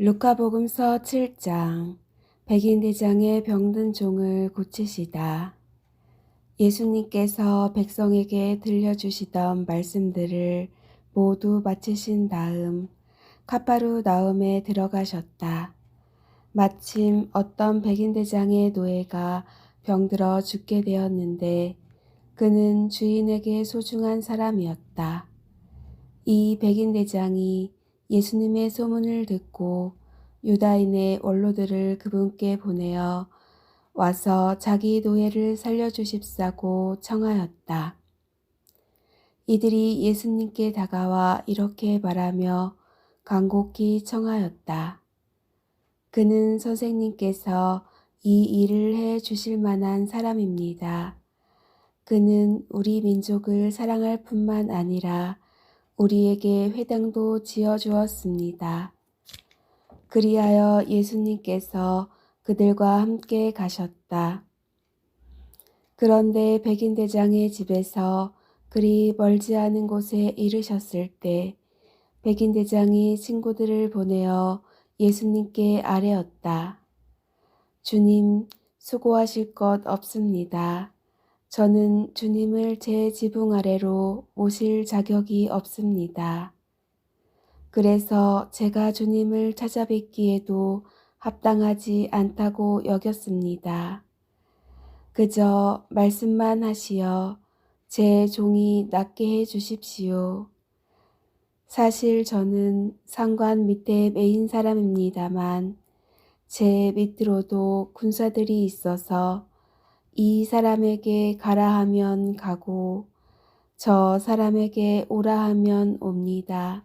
루카복음서 7장. 백인대장의 병든 종을 고치시다. 예수님께서 백성에게 들려주시던 말씀들을 모두 마치신 다음 카파르나움에 들어가셨다. 마침 어떤 백인대장의 노예가 병들어 죽게 되었는데 그는 주인에게 소중한 사람이었다. 이 백인대장이 예수님의 소문을 듣고 유다인의 원로들을 그분께 보내어 와서 자기 노예를 살려주십사고 청하였다. 이들이 예수님께 다가와 이렇게 말하며 간곡히 청하였다. 그는 선생님께서 이 일을 해 주실 만한 사람입니다. 그는 우리 민족을 사랑할 뿐만 아니라 우리에게 회당도 지어주었습니다. 그리하여 예수님께서 그들과 함께 가셨다. 그런데 백인대장의 집에서 그리 멀지 않은 곳에 이르셨을 때 백인대장이 친구들을 보내어 예수님께 아뢰었다. 주님, 수고하실 것 없습니다. 저는 주님을 제 지붕 아래로 모실 자격이 없습니다. 그래서 제가 주님을 찾아뵙기에도 합당하지 않다고 여겼습니다. 그저 말씀만 하시어 제 종이 낫게 해 주십시오. 사실 저는 상관 밑에 매인 사람입니다만 제 밑으로도 군사들이 있어서 이 사람에게 가라 하면 가고 저 사람에게 오라 하면 옵니다.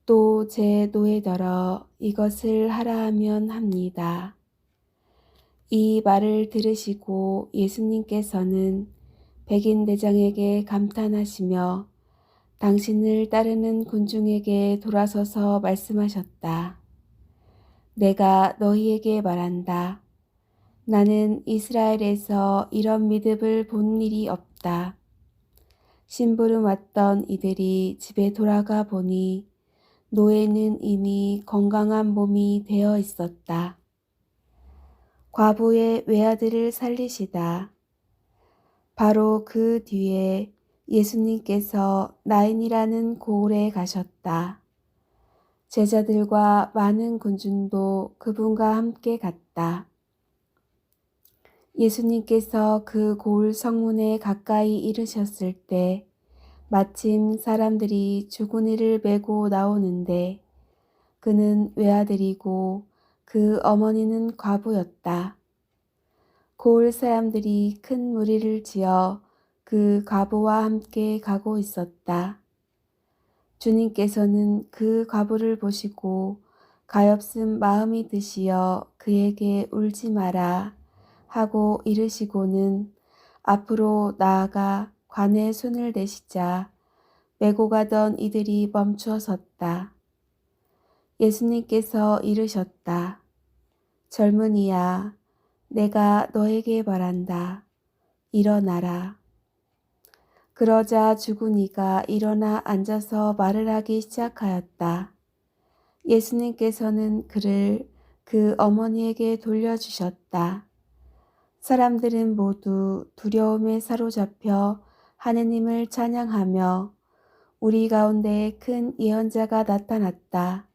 또 제 노예더러 이것을 하라 하면 합니다. 이 말을 들으시고 예수님께서는 백인대장에게 감탄하시며 당신을 따르는 군중에게 돌아서서 말씀하셨다. 내가 너희에게 말한다. 나는 이스라엘에서 이런 믿음을 본 일이 없다. 심부름 왔던 이들이 집에 돌아가 보니 노예는 이미 건강한 몸이 되어 있었다. 과부의 외아들을 살리시다. 바로 그 뒤에 예수님께서 나인이라는 고을에 가셨다. 제자들과 많은 군중도 그분과 함께 갔다. 예수님께서 그 고을 성문에 가까이 이르셨을 때 마침 사람들이 주구니를 메고 나오는데 그는 외아들이고 그 어머니는 과부였다. 고을 사람들이 큰 무리를 지어 그 과부와 함께 가고 있었다. 주님께서는 그 과부를 보시고 가엾은 마음이 드시어 그에게 울지 마라 하고 이르시고는 앞으로 나아가 관에 손을 대시자 메고 가던 이들이 멈추어 섰다. 예수님께서 이르셨다. 젊은이야, 내가 너에게 말한다. 일어나라. 그러자 주구니가 일어나 앉아서 말을 하기 시작하였다. 예수님께서는 그를 그 어머니에게 돌려주셨다. 사람들은 모두 두려움에 사로잡혀 하느님을 찬양하며 우리 가운데 큰 예언자가 나타났다.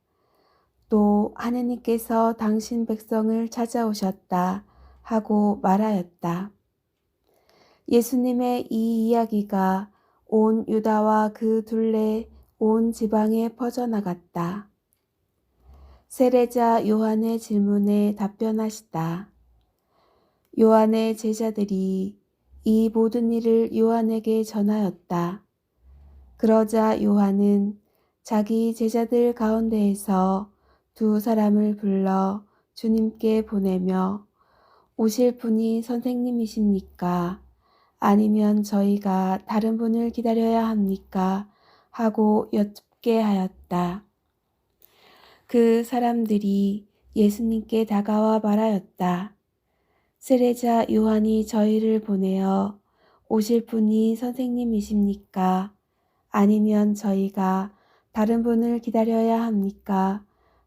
또 하느님께서 당신 백성을 찾아오셨다 하고 말하였다. 예수님의 이 이야기가 온 유다와 그 둘레 온 지방에 퍼져나갔다. 세례자 요한의 질문에 답변하시다. 요한의 제자들이 이 모든 일을 요한에게 전하였다. 그러자 요한은 자기 제자들 가운데에서 두 사람을 불러 주님께 보내며 오실 분이 선생님이십니까? 아니면 저희가 다른 분을 기다려야 합니까? 하고 여쭙게 하였다. 그 사람들이 예수님께 다가와 말하였다. 세례자 요한이 저희를 보내어 오실 분이 선생님이십니까? 아니면 저희가 다른 분을 기다려야 합니까?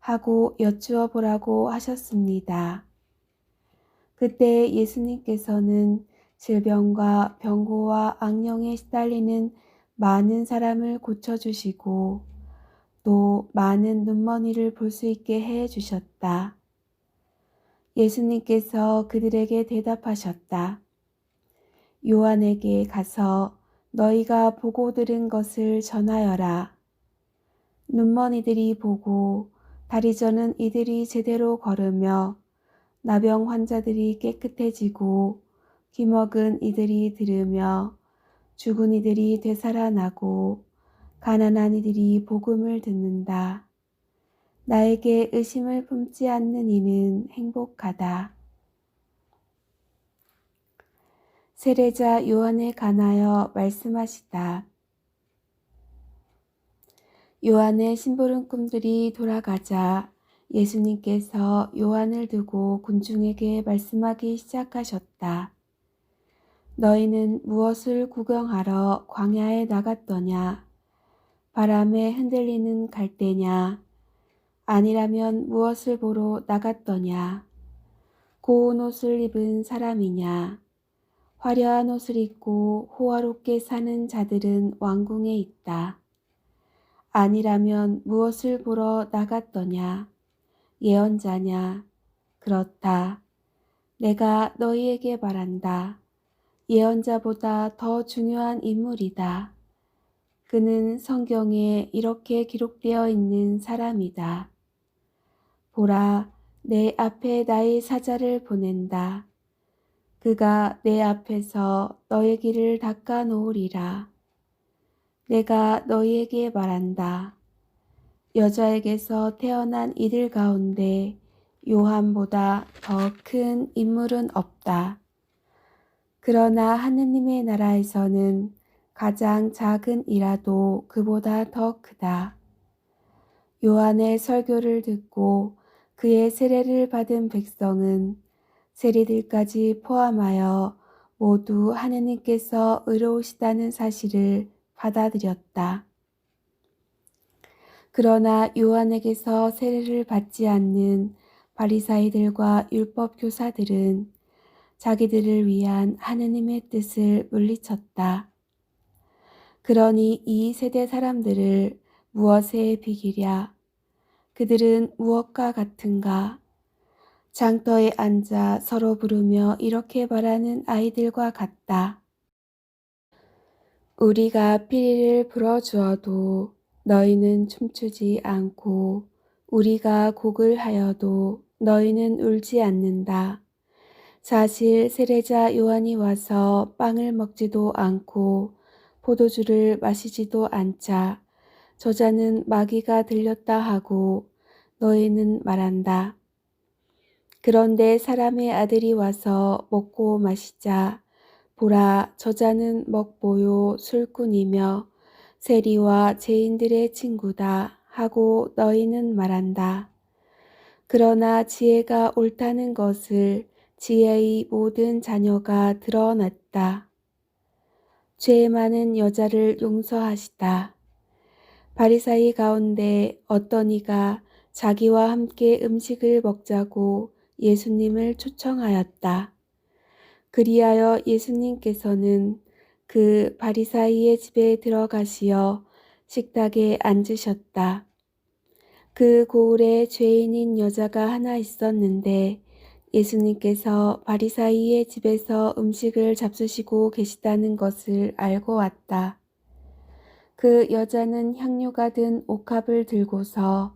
하고 여쭈어 보라고 하셨습니다. 그때 예수님께서는 질병과 병고와 악령에 시달리는 많은 사람을 고쳐주시고 또 많은 눈먼이를 볼 수 있게 해 주셨다. 예수님께서 그들에게 대답하셨다. 요한에게 가서 너희가 보고 들은 것을 전하여라. 눈먼이들이 보고 다리 저는 이들이 제대로 걸으며 나병 환자들이 깨끗해지고 귀먹은 이들이 들으며 죽은 이들이 되살아나고 가난한 이들이 복음을 듣는다. 나에게 의심을 품지 않는 이는 행복하다. 세례자 요한에 관하여 말씀하시다. 요한의 심부름꾼들이 돌아가자 예수님께서 요한을 두고 군중에게 말씀하기 시작하셨다. 너희는 무엇을 구경하러 광야에 나갔더냐? 바람에 흔들리는 갈대냐? 아니라면 무엇을 보러 나갔더냐? 고운 옷을 입은 사람이냐? 화려한 옷을 입고 호화롭게 사는 자들은 왕궁에 있다. 아니라면 무엇을 보러 나갔더냐? 예언자냐? 그렇다. 내가 너희에게 말한다. 예언자보다 더 중요한 인물이다. 그는 성경에 이렇게 기록되어 있는 사람이다. 보라, 내 앞에 나의 사자를 보낸다. 그가 내 앞에서 너의 길을 닦아 놓으리라. 내가 너희에게 말한다. 여자에게서 태어난 이들 가운데 요한보다 더 큰 인물은 없다. 그러나 하느님의 나라에서는 가장 작은 이라도 그보다 더 크다. 요한의 설교를 듣고 그의 세례를 받은 백성은 세리들까지 포함하여 모두 하느님께서 의로우시다는 사실을 받아들였다. 그러나 요한에게서 세례를 받지 않는 바리사이들과 율법 교사들은 자기들을 위한 하느님의 뜻을 물리쳤다. 그러니 이 세대 사람들을 무엇에 비기랴? 그들은 무엇과 같은가? 장터에 앉아 서로 부르며 이렇게 말하는 아이들과 같다. 우리가 피리를 불어주어도 너희는 춤추지 않고 우리가 곡을 하여도 너희는 울지 않는다. 사실 세례자 요한이 와서 빵을 먹지도 않고 포도주를 마시지도 않자 저자는 마귀가 들렸다 하고 너희는 말한다. 그런데 사람의 아들이 와서 먹고 마시자 보라 저자는 먹보요 술꾼이며 세리와 죄인들의 친구다 하고 너희는 말한다. 그러나 지혜가 옳다는 것을 지혜의 모든 자녀가 드러났다. 죄 많은 여자를 용서하시다. 바리사이 가운데 어떤 이가 자기와 함께 음식을 먹자고 예수님을 초청하였다. 그리하여 예수님께서는 그 바리사이의 집에 들어가시어 식탁에 앉으셨다. 그 고을에 죄인인 여자가 하나 있었는데 예수님께서 바리사이의 집에서 음식을 잡수시고 계시다는 것을 알고 왔다. 그 여자는 향료가 든 옥합을 들고서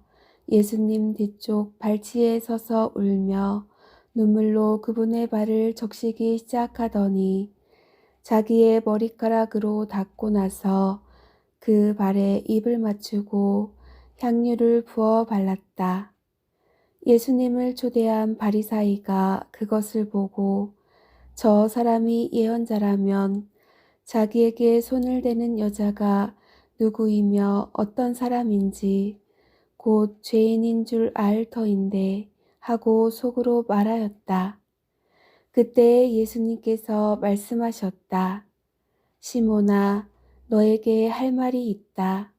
예수님 뒤쪽 발치에 서서 울며 눈물로 그분의 발을 적시기 시작하더니 자기의 머리카락으로 닦고 나서 그 발에 입을 맞추고 향유를 부어 발랐다. 예수님을 초대한 바리사이가 그것을 보고 저 사람이 예언자라면 자기에게 손을 대는 여자가 누구이며 어떤 사람인지 곧 죄인인 줄 알 터인데 하고 속으로 말하였다. 그때 예수님께서 말씀하셨다. 시몬아, 너에게 할 말이 있다.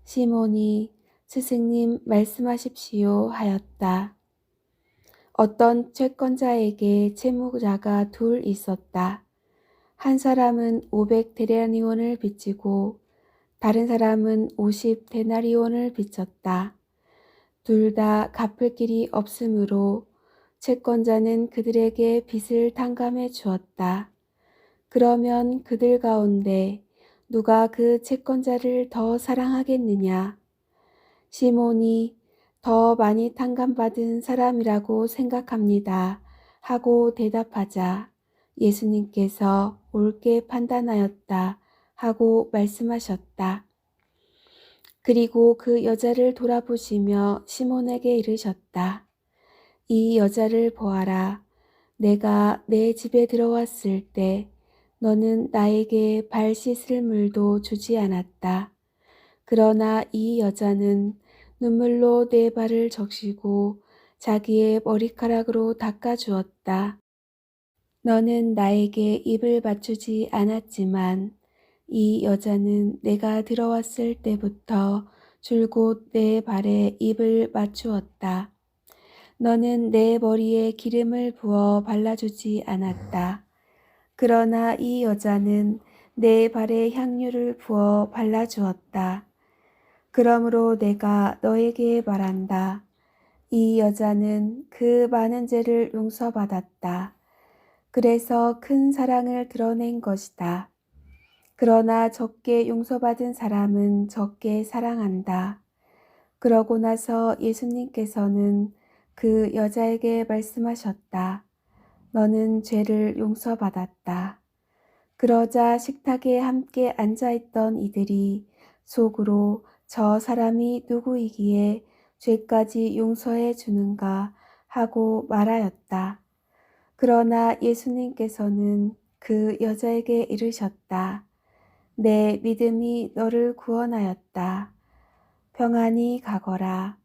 시몬이 스승님 말씀하십시오 하였다. 어떤 채권자에게 채무자가 둘 있었다. 한 사람은 500데나리온을 빚지고 다른 사람은 50데나리온을 빚졌다. 둘 다 갚을 길이 없으므로 채권자는 그들에게 빚을 탕감해 주었다. 그러면 그들 가운데 누가 그 채권자를 더 사랑하겠느냐? 시몬이 더 많이 탕감받은 사람이라고 생각합니다. 하고 대답하자 예수님께서 옳게 판단하였다 하고 말씀하셨다. 그리고 그 여자를 돌아보시며 시몬에게 이르셨다. 이 여자를 보아라. 내가 내 집에 들어왔을 때 너는 나에게 발 씻을 물도 주지 않았다. 그러나 이 여자는 눈물로 내 발을 적시고 자기의 머리카락으로 닦아주었다. 너는 나에게 입을 맞추지 않았지만 이 여자는 내가 들어왔을 때부터 줄곧 내 발에 입을 맞추었다. 너는 내 머리에 기름을 부어 발라주지 않았다. 그러나 이 여자는 내 발에 향유를 부어 발라주었다. 그러므로 내가 너에게 말한다. 이 여자는 그 많은 죄를 용서받았다. 그래서 큰 사랑을 드러낸 것이다. 그러나 적게 용서받은 사람은 적게 사랑한다. 그러고 나서 예수님께서는 그 여자에게 말씀하셨다. 너는 죄를 용서받았다. 그러자 식탁에 함께 앉아있던 이들이 속으로 저 사람이 누구이기에 죄까지 용서해 주는가 하고 말하였다. 그러나 예수님께서는 그 여자에게 이르셨다. 내 믿음이 너를 구원하였다. 평안히 가거라.